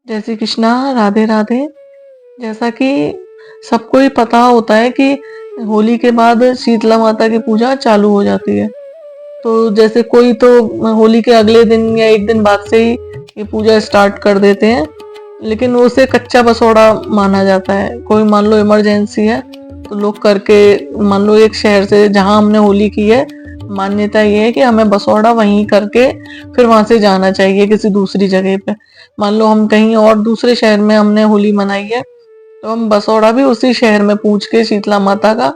जय श्री कृष्णा, राधे राधे। जैसा कि सबको ही पता होता है कि होली के बाद शीतला माता की पूजा चालू हो जाती है। तो जैसे कोई तो होली के अगले दिन या एक दिन बाद से ही ये पूजा स्टार्ट कर देते हैं, लेकिन उसे कच्चा बसोड़ा माना जाता है। कोई मान लो इमरजेंसी है तो लोग करके, मान लो एक शहर से जहां हमने होली की है, मान्यता ये है कि हमें बसोड़ा वहीं करके फिर वहां से जाना चाहिए किसी दूसरी जगह पे। मान लो हम कहीं और दूसरे शहर में हमने होली मनाई है तो हम बसोड़ा भी उसी शहर में पूछ के शीतला माता का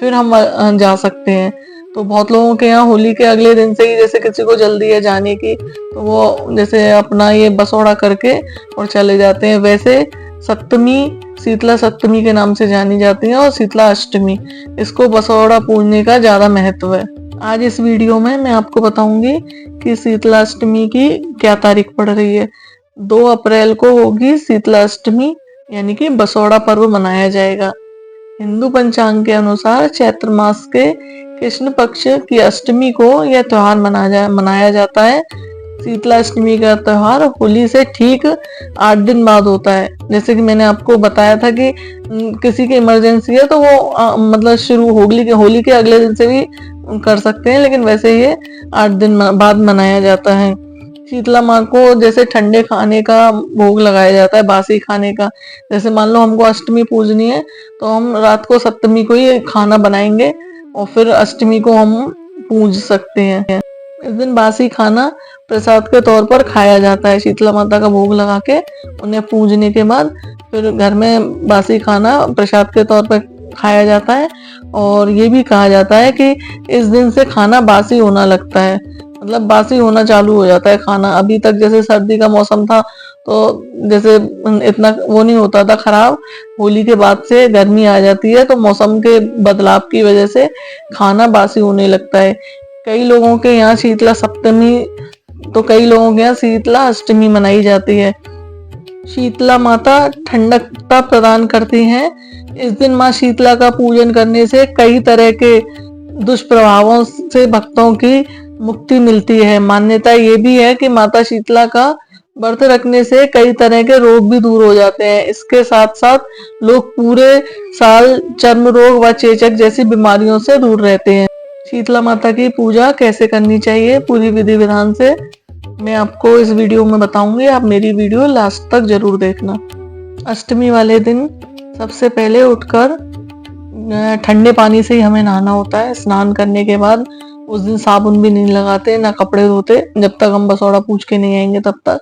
फिर हम जा सकते हैं। तो बहुत लोगों के यहाँ होली के अगले दिन से ही, जैसे किसी को जल्दी है जाने की, तो वो जैसे अपना ये बसोड़ा करके और चले जाते हैं। वैसे सप्तमी शीतला सप्तमी के नाम से जानी जाती है और शीतला अष्टमी, इसको बसोड़ा पूजने का ज्यादा महत्व है। आज इस वीडियो में मैं आपको बताऊंगी कि शीतला अष्टमी की क्या तारीख पड़ रही है। 2 अप्रैल को होगी शीतला अष्टमी, यानी कि बसोड़ा पर्व मनाया जाएगा। हिंदू पंचांग के अनुसार चैत्र मास के कृष्ण पक्ष की अष्टमी को यह त्योहार मनाया जाता है। शीतला अष्टमी का त्योहार होली से ठीक 8 दिन बाद होता है। जैसे कि मैंने आपको बताया था कि किसी की इमरजेंसी है तो वो मतलब शुरू होली के अगले दिन से भी कर सकते हैं, लेकिन वैसे ये 8 दिन बाद मनाया जाता है। शीतला माँ को जैसे ठंडे खाने का भोग लगाया जाता है, बासी खाने का। जैसे मान लो हमको अष्टमी पूजनी है तो हम रात को सप्तमी को ही खाना बनाएंगे और फिर अष्टमी को हम पूज सकते हैं। इस दिन बासी खाना प्रसाद के तौर पर खाया जाता है। शीतला माता का भोग लगा के उन्हें पूजने के बाद फिर घर में बासी खाना प्रसाद के तौर पर खाया जाता है। और ये भी कहा जाता है कि इस दिन से खाना बासी होना लगता है, मतलब बासी होना चालू हो जाता है खाना। अभी तक जैसे सर्दी का मौसम था तो जैसे इतना वो नहीं होता था खराब, होली के बाद से गर्मी आ जाती है तो मौसम के बदलाव की वजह से खाना बासी होने लगता है। कई लोगों के यहाँ शीतला सप्तमी तो कई लोगों के यहाँ शीतला अष्टमी मनाई जाती है। शीतला माता ठंडकता प्रदान करती हैं। इस दिन माँ शीतला का पूजन करने से कई तरह के दुष्प्रभावों से भक्तों की मुक्ति मिलती है। मान्यता ये भी है कि माता शीतला का व्रत रखने से कई तरह के रोग भी दूर हो जाते हैं। इसके साथ साथ लोग पूरे साल चर्म रोग व चेचक जैसी बीमारियों से दूर रहते हैं। शीतला माता की पूजा कैसे करनी चाहिए पूरी विधि विधान से मैं आपको इस वीडियो में बताऊंगी। आप मेरी वीडियो लास्ट तक जरूर देखना। अष्टमी वाले दिन सबसे पहले उठकर ठंडे पानी से ही हमें नहाना होता है। स्नान करने के बाद उस दिन साबुन भी नहीं लगाते, ना कपड़े धोते, जब तक हम बसोड़ा पूछ के नहीं आएंगे तब तक।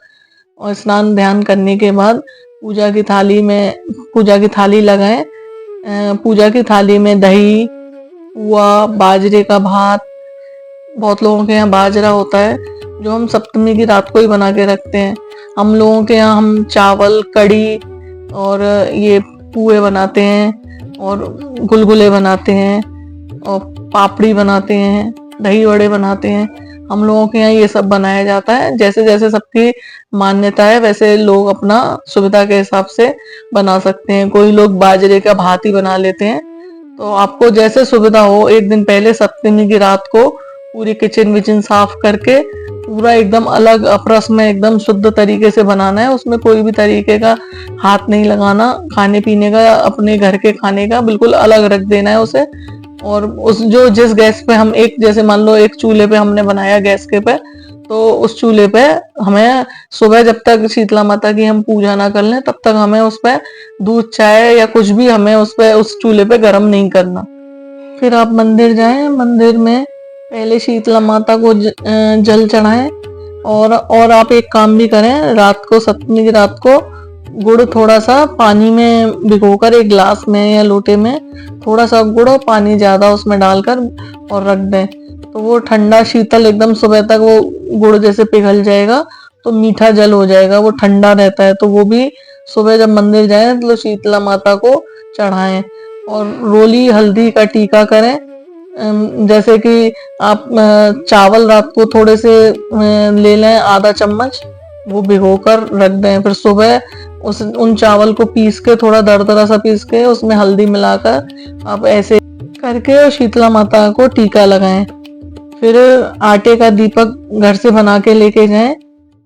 और स्नान ध्यान करने के बाद पूजा की थाली लगाएं। पूजा की थाली में दही, पुआ, बाजरे का भात, बहुत लोगों के यहाँ बाजरा होता है जो हम सप्तमी की रात को ही बना के रखते हैं। हम लोगों के यहाँ हम चावल, कड़ी और ये पुए बनाते हैं और गुलगुले बनाते हैं और पापड़ी बनाते हैं, दही वड़े बनाते हैं। हम लोगों के यहाँ ये सब बनाया जाता है। जैसे जैसे सबकी मान्यता है वैसे लोग अपना सुविधा के हिसाब से बना सकते हैं। कोई लोग बाजरे का भात ही बना लेते हैं। तो आपको जैसे सुविधा हो, एक दिन पहले सप्तमी की रात को पूरी किचन विचन साफ करके पूरा एकदम अलग अपरस में एकदम शुद्ध तरीके से बनाना है। उसमें कोई भी तरीके का हाथ नहीं लगाना। खाने पीने का, अपने घर के खाने का बिल्कुल अलग रख देना है उसे। और उस जिस गैस पे हम, एक जैसे मान लो एक चूल्हे पे हमने बनाया गैस के पे, तो उस चूल्हे पे हमें सुबह जब तक शीतला माता की हम पूजा ना कर लें तब तक हमें उस पे दूध, चाय या कुछ भी हमें उस चूल्हे पे गर्म नहीं करना। फिर आप मंदिर जाएं, मंदिर में पहले शीतला माता को जल चढ़ाएं। और आप एक काम भी करें, रात को सप्तमी की रात को गुड़ थोड़ा सा पानी में भिगोकर, एक ग्लास में या लोटे में थोड़ा सा गुड़ और पानी ज्यादा उसमें डालकर और रख दें। तो वो ठंडा शीतल एकदम सुबह तक वो गुड़ जैसे पिघल जाएगा तो मीठा जल हो जाएगा, वो ठंडा रहता है। तो वो भी सुबह जब मंदिर जाएं तो शीतला माता को चढ़ाएं। और रोली हल्दी का टीका करें। जैसे कि आप चावल रात को थोड़े से ले लें, आधा चम्मच, वो भिगोकर रख दें। फिर सुबह उन चावल को पीस के, थोड़ा दरदरा सा पीस के उसमें हल्दी मिलाकर आप ऐसे करके शीतला माता को टीका लगाएं। फिर आटे का दीपक घर से बना के लेके जाएं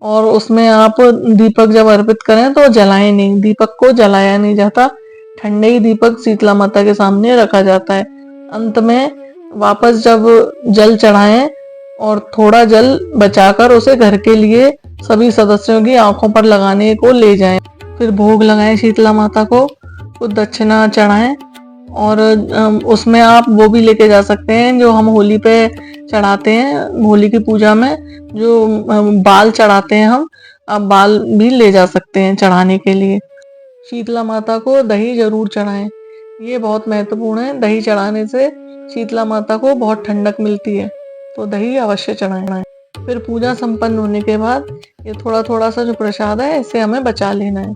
और उसमें आप दीपक जब अर्पित करें तो जलाएं नहीं, दीपक को जलाया नहीं जाता, ठंडे ही दीपक शीतला माता के सामने रखा जाता है। अंत में वापस जब जल चढ़ाएं और थोड़ा जल बचाकर उसे घर के लिए सभी सदस्यों की आंखों पर लगाने को ले जाएं। फिर भोग लगाएं शीतला माता को, कुछ दक्षिणा चढ़ाएं और उसमें आप वो भी लेके जा सकते हैं जो हम होली पे चढ़ाते हैं, होली की पूजा में जो बाल चढ़ाते हैं हम, आप बाल भी ले जा सकते हैं चढ़ाने के लिए। शीतला माता को दही जरूर चढ़ाएं, ये बहुत महत्वपूर्ण है। दही चढ़ाने से शीतला माता को बहुत ठंडक मिलती है, तो दही अवश्य चढ़ाएं। फिर पूजा संपन्न होने के बाद ये थोड़ा थोड़ा सा जो प्रसाद है इसे हमें बचा लेना है।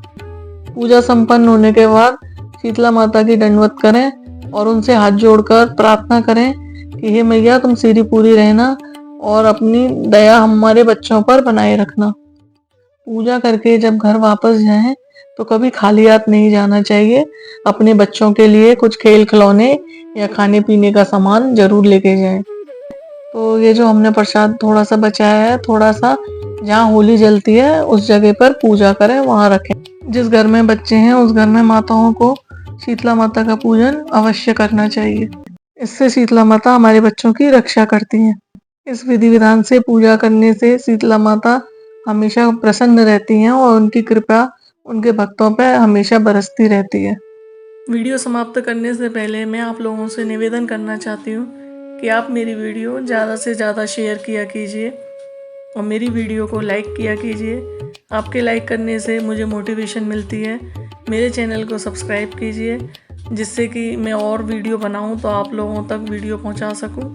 पूजा संपन्न होने के बाद शीतला माता की दंडवत करें और उनसे हाथ जोड़कर प्रार्थना करें कि हे मैया तुम सीरी पूरी रहना और अपनी दया हमारे बच्चों पर बनाए रखना। पूजा करके जब घर वापस जाएं तो कभी खाली हाथ नहीं जाना चाहिए। अपने बच्चों के लिए कुछ खेल खिलौने या खाने पीने का सामान जरूर लेके जाएं। तो ये जो हमने प्रसाद थोड़ा सा बचाया है, थोड़ा सा जहाँ होली जलती है उस जगह पर पूजा करें, वहां रखें। जिस घर में बच्चे हैं उस घर में माताओं को शीतला माता का पूजन अवश्य करना चाहिए। इससे शीतला माता हमारे बच्चों की रक्षा करती हैं। इस विधि विधान से पूजा करने से शीतला माता हमेशा प्रसन्न रहती हैं और उनकी कृपा उनके भक्तों पर हमेशा बरसती रहती है। वीडियो समाप्त करने से पहले मैं आप लोगों से निवेदन करना चाहती हूँ कि आप मेरी वीडियो ज़्यादा से ज़्यादा शेयर किया कीजिए और मेरी वीडियो को लाइक किया कीजिए। आपके लाइक करने से मुझे मोटिवेशन मिलती है। मेरे चैनल को सब्सक्राइब कीजिए जिससे कि मैं और वीडियो बनाऊं तो आप लोगों तक वीडियो पहुंचा सकूं।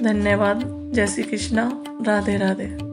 धन्यवाद। जय श्री कृष्णा। राधे राधे।